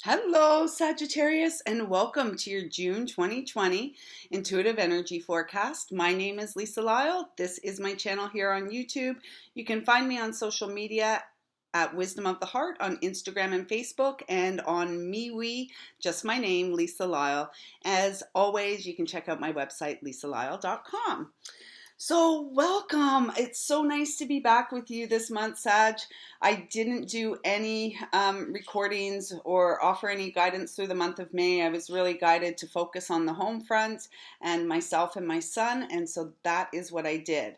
Hello, Sagittarius, and welcome to your June 2020 Intuitive Energy Forecast. My name is Lisa Lyle. This is my channel here on YouTube. You can find me on social media at Wisdom of the Heart on Instagram and Facebook, and on MeWe, just my name, Lisa Lyle. As always, you can check out my website, lisalyle.com. So welcome. It's so nice to be back with you this month, Sag. I didn't do any recordings or offer any guidance through the month of May. I was really guided to focus on the home front and myself and my son, and so that is what I did.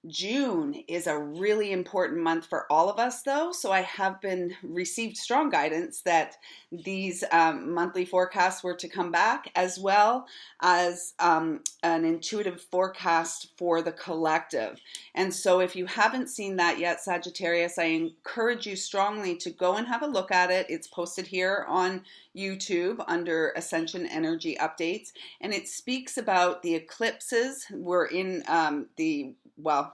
June is a really important month for all of us, though, so I have been received strong guidance that these monthly forecasts were to come back, as well as an intuitive forecast for the collective. And so if you haven't seen that yet, Sagittarius, I encourage you strongly to go and have a look at it. It's posted here on YouTube under Ascension Energy Updates, and it speaks about the eclipses. We're in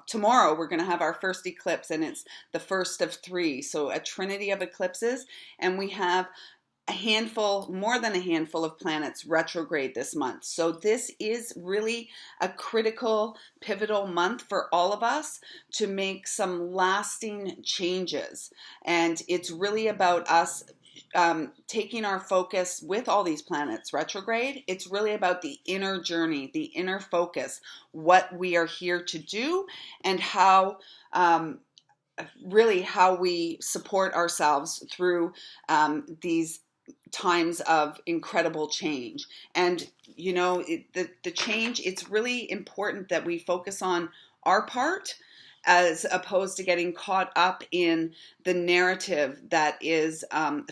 tomorrow we're going to have our first eclipse, and it's the first of three, so a trinity of eclipses, and we have more than a handful of planets retrograde this month. So this is really a critical, pivotal month for all of us to make some lasting changes, and it's really about us taking our focus with all these planets retrograde. It's really about the inner journey, the inner focus, what we are here to do, and how we support ourselves through these times of incredible change. And the change, it's really important that we focus on our part, as opposed to getting caught up in the narrative that is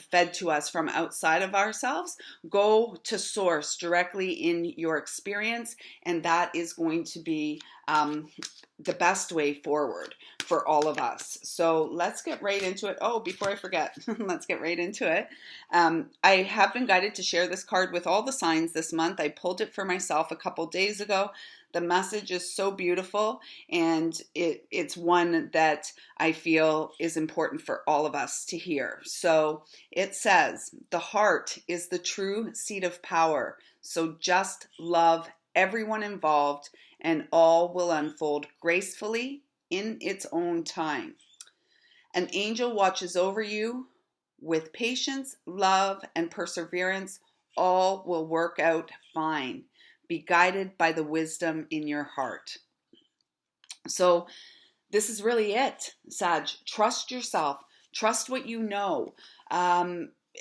fed to us from outside of ourselves. Go to source directly in your experience, and that is going to be the best way forward for all of us. So let's get right into it. Oh, before I forget, let's get right into it. I have been guided to share this card with all the signs this month. I pulled it for myself a couple days ago. The message is so beautiful, and it's one that I feel is important for all of us to hear. So it says, the heart is the true seat of power, so just love everyone involved, and all will unfold gracefully in its own time. An angel watches over you. With patience, love, and perseverance, all will work out fine. Be guided by the wisdom in your heart. So this is really it, Sag. Trust yourself. Trust what you know.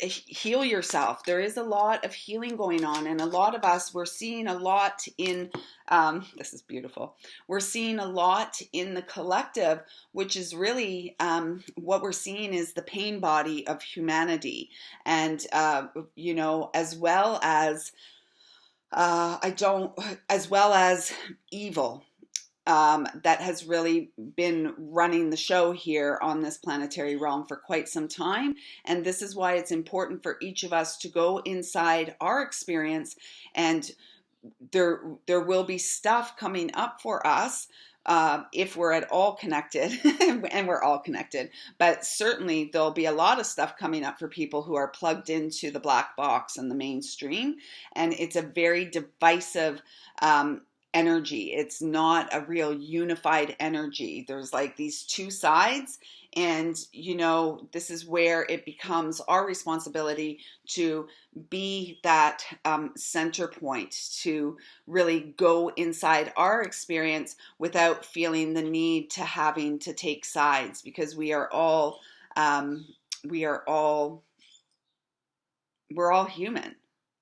Heal yourself. There is a lot of healing going on, and a lot of us, we're seeing a lot in, this is beautiful, we're seeing a lot in the collective, which is really, what we're seeing is the pain body of humanity, and, as well as evil, that has really been running the show here on this planetary realm for quite some time. And this is why it's important for each of us to go inside our experience, and there will be stuff coming up for us if we're at all connected, and we're all connected, but certainly there'll be a lot of stuff coming up for people who are plugged into the black box and the mainstream, and it's a very divisive energy. It's not a real unified energy. There's like these two sides, and this is where it becomes our responsibility to be that center point, to really go inside our experience without feeling the need to having to take sides, because we're all human,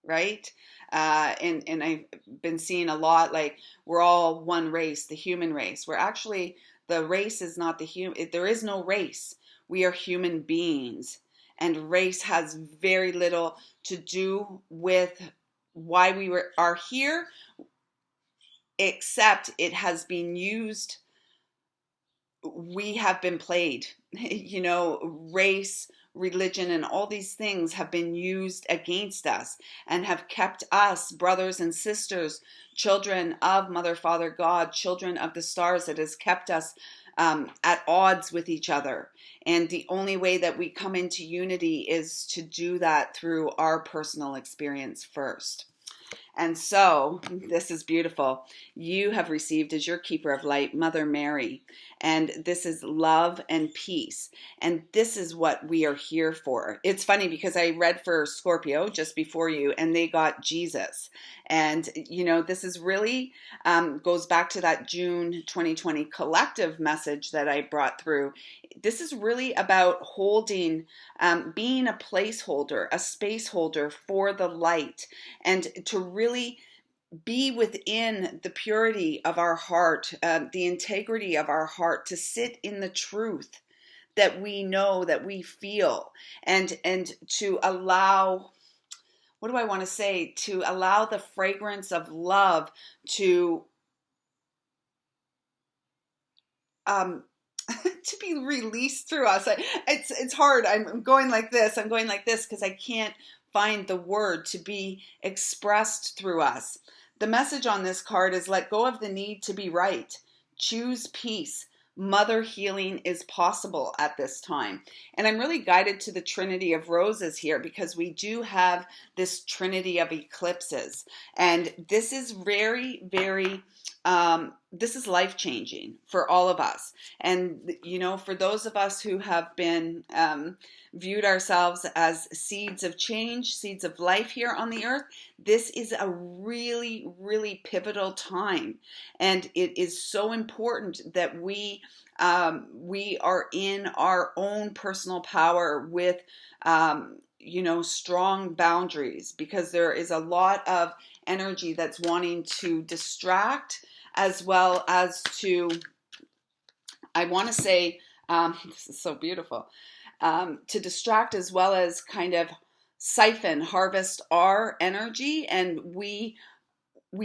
right? And I've been seeing a lot, like, we're all one race, the human race. We're actually, the race is not the human, there is no race. We are human beings, and race has very little to do with why are here, except it has been used. We have been played, race, religion, and all these things have been used against us and have kept us brothers and sisters, children of Mother, Father, God, children of the stars. It has kept us at odds with each other. And the only way that we come into unity is to do that through our personal experience first. And so, this is beautiful. You have received as your keeper of light, Mother Mary. And this is love and peace. And this is what we are here for. It's funny because I read for Scorpio just before you, and they got Jesus. And, this is really goes back to that June 2020 collective message that I brought through. This is really about holding, being a placeholder, a space holder for the light, and to really be within the purity of our heart, the integrity of our heart, to sit in the truth that we know, that we feel, and to allow, what do I want to say, to allow the fragrance of love to to be released through us. It's hard. I'm going like this because I can't find the word to be expressed through us. The message on this card is let go of the need to be right. Choose peace. Mother healing is possible at this time. And I'm really guided to the Trinity of Roses here because we do have this Trinity of eclipses. And this is very, very, this is life-changing for all of us. And, for those of us who have been viewed ourselves as seeds of change, seeds of life here on the earth, this is a really, really pivotal time. And it is so important that we are in our own personal power with, strong boundaries, because there is a lot of energy that's wanting to distract as well as to, I want to say, this is so beautiful, to distract as well as kind of harvest our energy. And we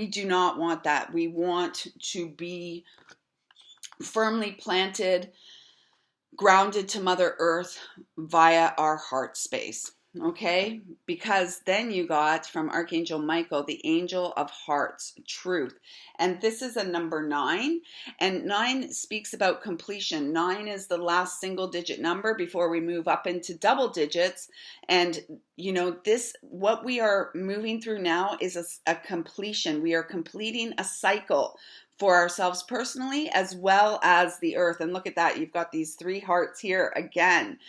do not want that. We want to be firmly planted, grounded to Mother Earth via our heart space. Okay? Because then you got from Archangel Michael, the Angel of Hearts, truth. And this is a number 9. And 9 speaks about completion. 9 is the last single digit number before we move up into double digits. And, what we are moving through now is a completion. We are completing a cycle for ourselves personally as well as the earth. And look at that. You've got these 3 hearts here again.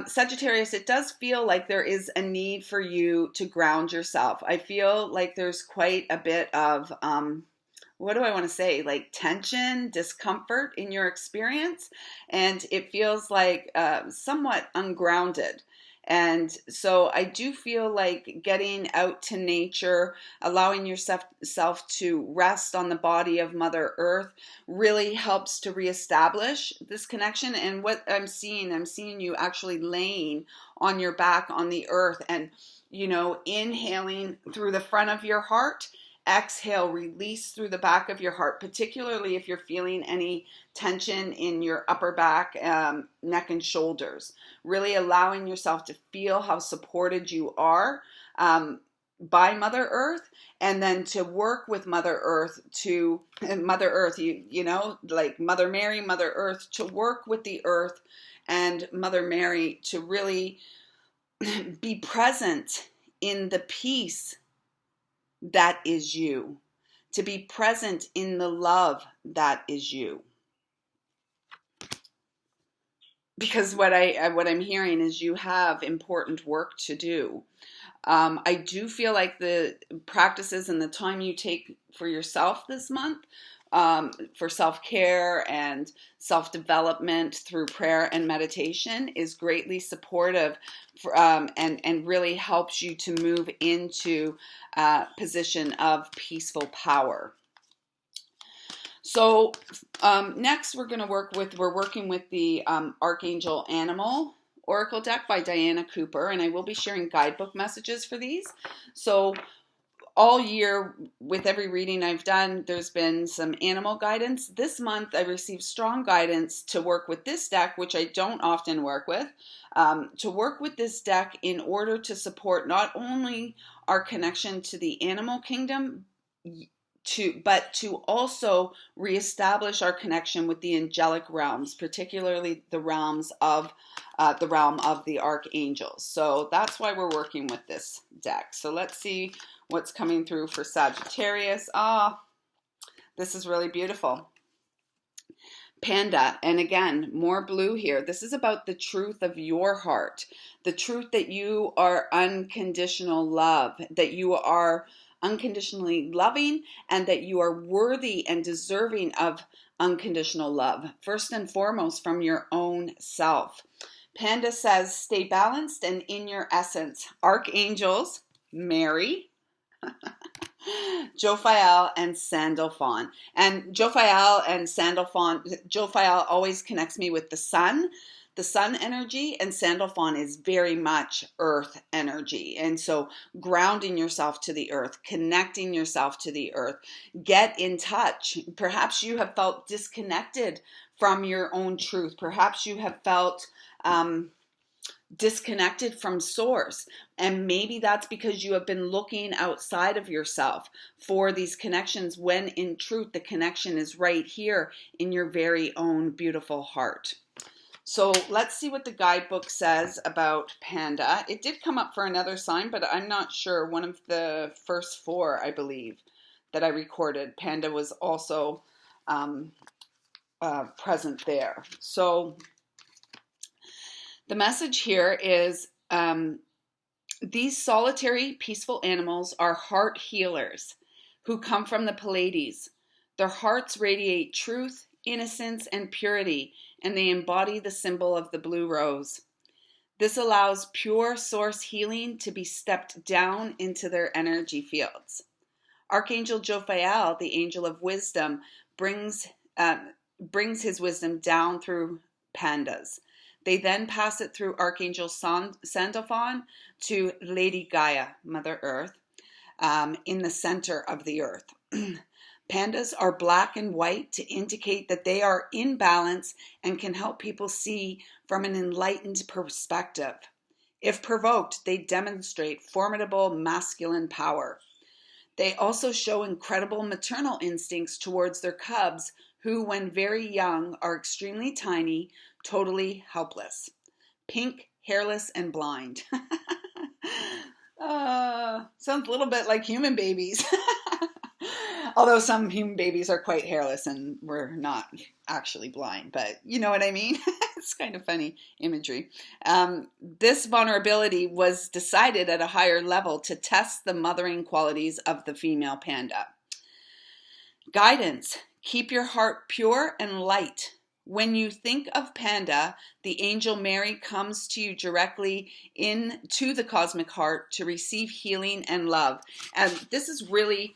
Sagittarius, it does feel like there is a need for you to ground yourself. I feel like there's quite a bit of, what do I want to say, like tension, discomfort in your experience. And it feels like somewhat ungrounded. And so I do feel like getting out to nature, allowing yourself to rest on the body of Mother Earth really helps to reestablish this connection. And what I'm seeing you actually laying on your back on the earth and, inhaling through the front of your heart. Exhale, release through the back of your heart, particularly if you're feeling any tension in your upper back, neck, and shoulders. Really allowing yourself to feel how supported you are by Mother Earth, and then to work with Mother Earth like Mother Mary, Mother Earth, to work with the earth and Mother Mary to really be present in the peace that is you, to be present in the love that is you. Because what I'm hearing is you have important work to do. I do feel like the practices and the time you take for yourself this month, for self-care and self-development through prayer and meditation is greatly supportive and really helps you to move into a position of peaceful power. So next we're working with the Archangel Animal Oracle deck by Diana Cooper, and I will be sharing guidebook messages for these. So all year, with every reading I've done, there's been some animal guidance. This month, I received strong guidance to work with this deck, which I don't often work with, to work with this deck in order to support not only our connection to the animal kingdom, to also reestablish our connection with the angelic realms, particularly the realm of the archangels. So that's why we're working with this deck. So let's see what's coming through for Sagittarius. This is really beautiful. Panda, and again, more blue here. This is about the truth of your heart, the truth that you are unconditional love, that you are unconditionally loving, and that you are worthy and deserving of unconditional love, first and foremost from your own self. Panda says, stay balanced and in your essence. Archangels, Mary, Jophiel and Sandalphon. And Jophiel and Sandalphon, Jophiel always connects me with the sun energy, and Sandalphon is very much earth energy. And so grounding yourself to the earth, connecting yourself to the earth, get in touch. Perhaps you have felt disconnected from your own truth. Perhaps you have felt disconnected from source, and maybe that's because you have been looking outside of yourself for these connections, when in truth the connection is right here in your very own beautiful heart. So let's see what the guidebook says about Panda. It did come up for another sign, but I'm not sure. One of the first 4, I believe, that I recorded, Panda was also present there. So the message here is these solitary, peaceful animals are heart healers who come from the Pleiades. Their hearts radiate truth, innocence, and purity, and they embody the symbol of the blue rose. This allows pure source healing to be stepped down into their energy fields. Archangel Jophiel, the angel of wisdom, brings his wisdom down through pandas. They then pass it through Archangel Sandalphon to Lady Gaia, Mother Earth, in the center of the earth. Pandas are black and white to indicate that they are in balance and can help people see from an enlightened perspective. If provoked, they demonstrate formidable masculine power. They also show incredible maternal instincts towards their cubs, who, when very young, are extremely tiny, totally helpless. Pink, hairless, and blind. Sounds a little bit like human babies. Although some human babies are quite hairless and we're not actually blind, but you know what I mean? It's kind of funny imagery. This vulnerability was decided at a higher level to test the mothering qualities of the female panda. Guidance. Keep your heart pure and light. When you think of Panda, the angel Mary comes to you directly into the cosmic heart to receive healing and love. And this is really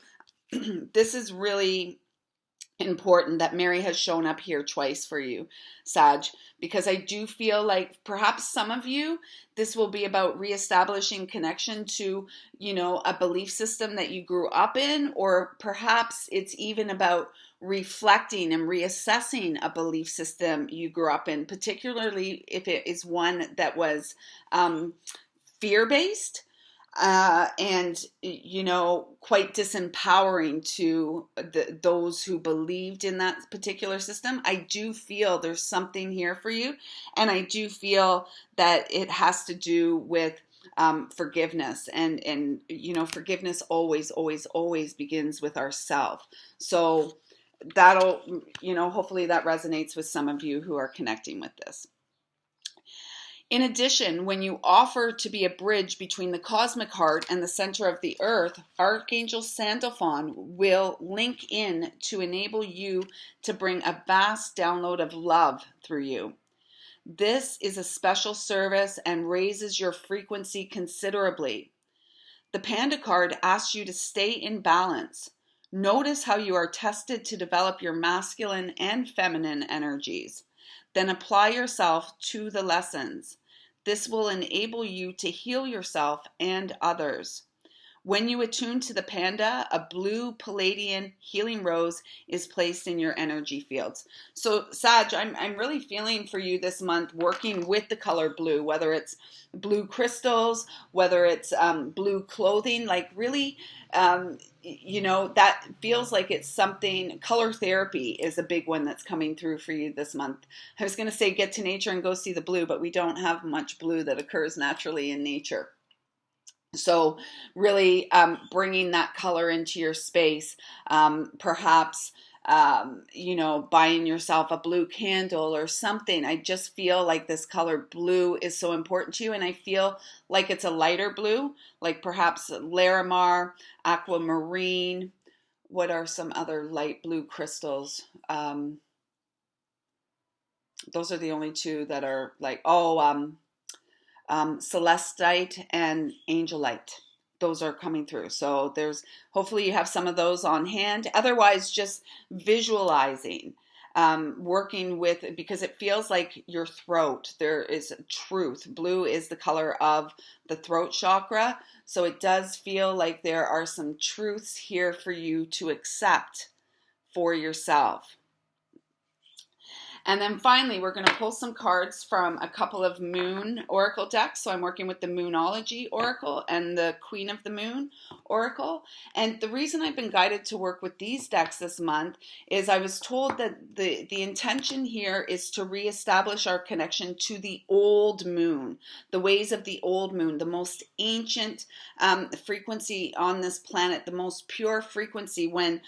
important that Mary has shown up here twice for you, Sag, because I do feel like perhaps some of you, this will be about reestablishing connection to, a belief system that you grew up in, or perhaps it's even about reflecting and reassessing a belief system you grew up in, particularly if it is one that was fear-based. And quite disempowering to those who believed in that particular system. I do feel there's something here for you, and I do feel that it has to do with forgiveness, and forgiveness always begins with ourself. So that'll, hopefully that resonates with some of you who are connecting with this. In addition, when you offer to be a bridge between the cosmic heart and the center of the earth, Archangel Sandalphon will link in to enable you to bring a vast download of love through you. This is a special service and raises your frequency considerably. The Panda card asks you to stay in balance. Notice how you are tested to develop your masculine and feminine energies. Then apply yourself to the lessons. This will enable you to heal yourself and others. When you attune to the panda, a blue Palladian healing rose is placed in your energy fields. So Sag, I'm really feeling for you this month working with the color blue, whether it's blue crystals, whether it's blue clothing, like really, that feels like it's something. Color therapy is a big one that's coming through for you this month. I was going to say get to nature and go see the blue, but we don't have much blue that occurs naturally in nature. So really bringing that color into your space, perhaps, buying yourself a blue candle or something. I just feel like this color blue is so important to you. And I feel like it's a lighter blue, like perhaps Larimar, aquamarine. What are some other light blue crystals? Those are the only two that are like, celestite and angelite. Those are coming through. So hopefully you have some of those on hand. Otherwise, just visualizing, working with, because it feels like your throat, there is truth. Blue is the color of the throat chakra. So it does feel like there are some truths here for you to accept for yourself. And then finally, we're going to pull some cards from a couple of moon oracle decks. So I'm working with the Moonology oracle and the Queen of the Moon oracle. And the reason I've been guided to work with these decks this month is I was told that the intention here is to reestablish our connection to the old moon, the ways of the old moon, the most ancient frequency on this planet, the most pure frequency when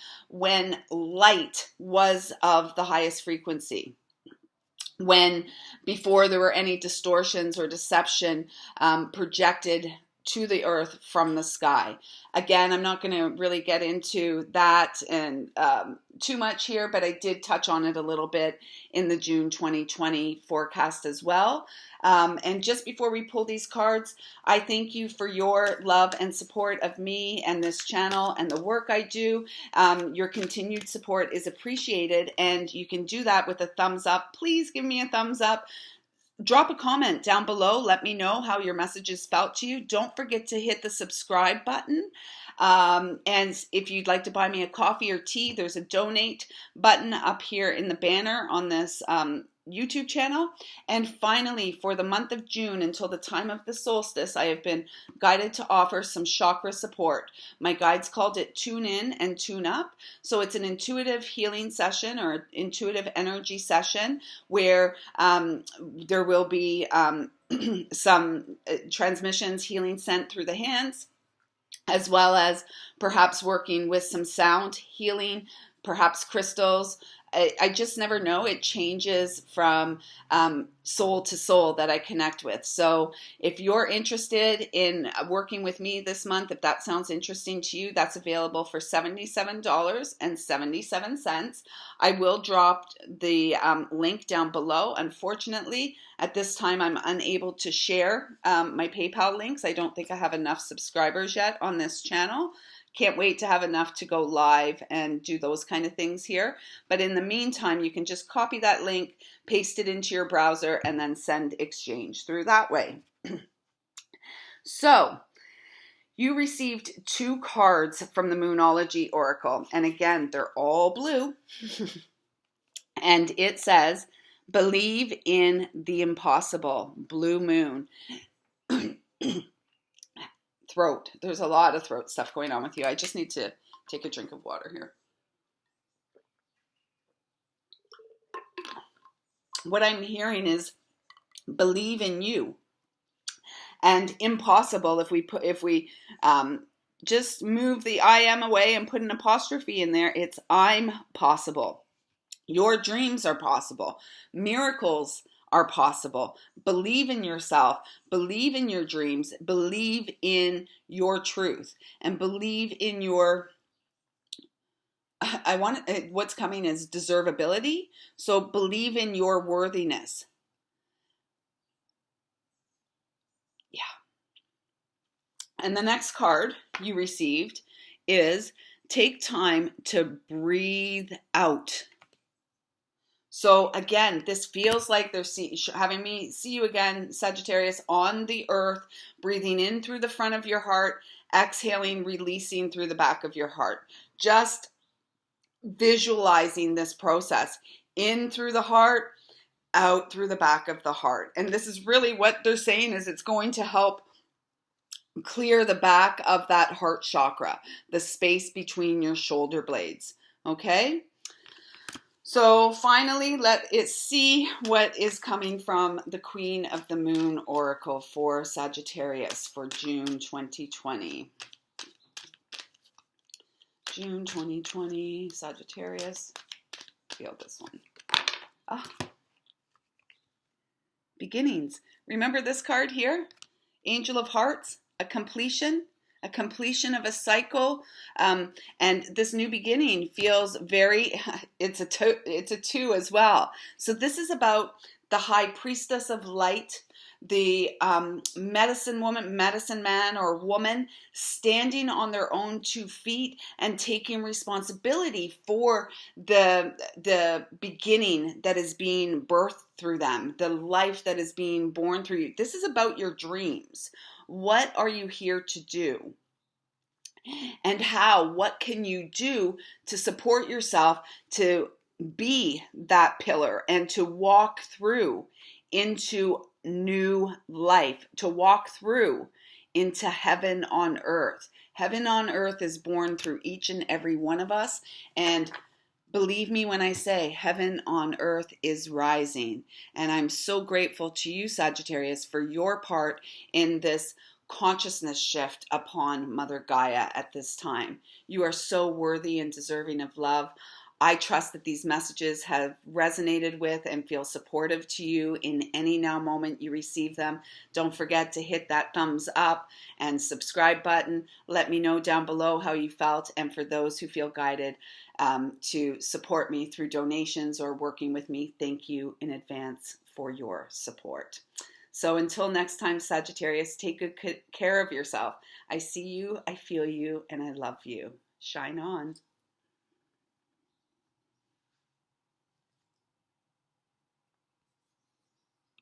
light was of the highest frequency. When before there were any distortions or deception projected to the earth from the sky. Again, I'm not going to really get into that and too much here, but I did touch on it a little bit in the June 2020 forecast as well. And just before we pull these cards, I thank you for your love and support of me and this channel and the work I do. Your continued support is appreciated, and you can do that with a thumbs up. Please give me a thumbs up. Drop a comment down below. Let me know how your messages felt to you. Don't forget to hit the subscribe button. And if you'd like to buy me a coffee or tea, there's a donate button up here in the banner on this YouTube channel. And finally, for the month of June until the time of the solstice, I have been guided to offer some chakra support. My guides called it Tune In and Tune Up. So it's an intuitive healing session or intuitive energy session where there will be some transmissions, healing sent through the hands, as well as perhaps working with some sound healing, perhaps crystals. I just never know. It changes from soul to soul that I connect with. So if you're interested in working with me this month, if that sounds interesting to you, that's available for $77.77. I will drop the link down below. Unfortunately, at this time, I'm unable to share my PayPal links. I don't think I have enough subscribers yet on this channel. Can't wait to have enough to go live and do those kind of things here. But in the meantime, you can just copy that link, paste it into your browser, and then send exchange through that way. So you received 2 cards from the Moonology Oracle. And again, they're all blue. And it says, believe in the impossible, blue moon. Throat. There's a lot of throat stuff going on with you. I just need to take a drink of water here. What I'm hearing is believe in you. And impossible, if we just move the I am away and put an apostrophe in there, it's I'm possible. Your dreams are possible. Miracles are possible. Believe in yourself, believe in your dreams, believe in your truth, and believe in your, what's coming is deservability. So believe in your worthiness. Yeah. And the next card you received is take time to breathe out. So again, this feels like they're having me see you again, Sagittarius, on the earth, breathing in through the front of your heart, exhaling, releasing through the back of your heart. Just visualizing this process in through the heart, out through the back of the heart. And this is really what they're saying, is it's going to help clear the back of that heart chakra, the space between your shoulder blades. Okay? So finally, let it see what is coming from the Queen of the Moon Oracle for Sagittarius for June 2020. June 2020, Sagittarius. Feel this one. Ah. Beginnings. Remember this card here? Angel of Hearts, a completion of a cycle, and this new beginning feels very, it's a two as well. So this is about the High Priestess of Light, the medicine woman, medicine man or woman, standing on their own 2 feet and taking responsibility for the beginning that is being birthed through them, the life that is being born through you. This is about your dreams. What are you here to do? And how? What can you do to support yourself to be that pillar and to walk through into new life, to walk through into heaven on earth? Heaven on earth is born through each and every one of us. And believe me when I say heaven on earth is rising. And I'm so grateful to you, Sagittarius, for your part in this consciousness shift upon Mother Gaia at this time. You are so worthy and deserving of love. I trust that these messages have resonated with and feel supportive to you in any now moment you receive them. Don't forget to hit that thumbs up and subscribe button. Let me know down below how you felt. And for those who feel guided to support me through donations or working with me, thank you in advance for your support. So until next time, Sagittarius, take good care of yourself. I see you, I feel you, and I love you. Shine on.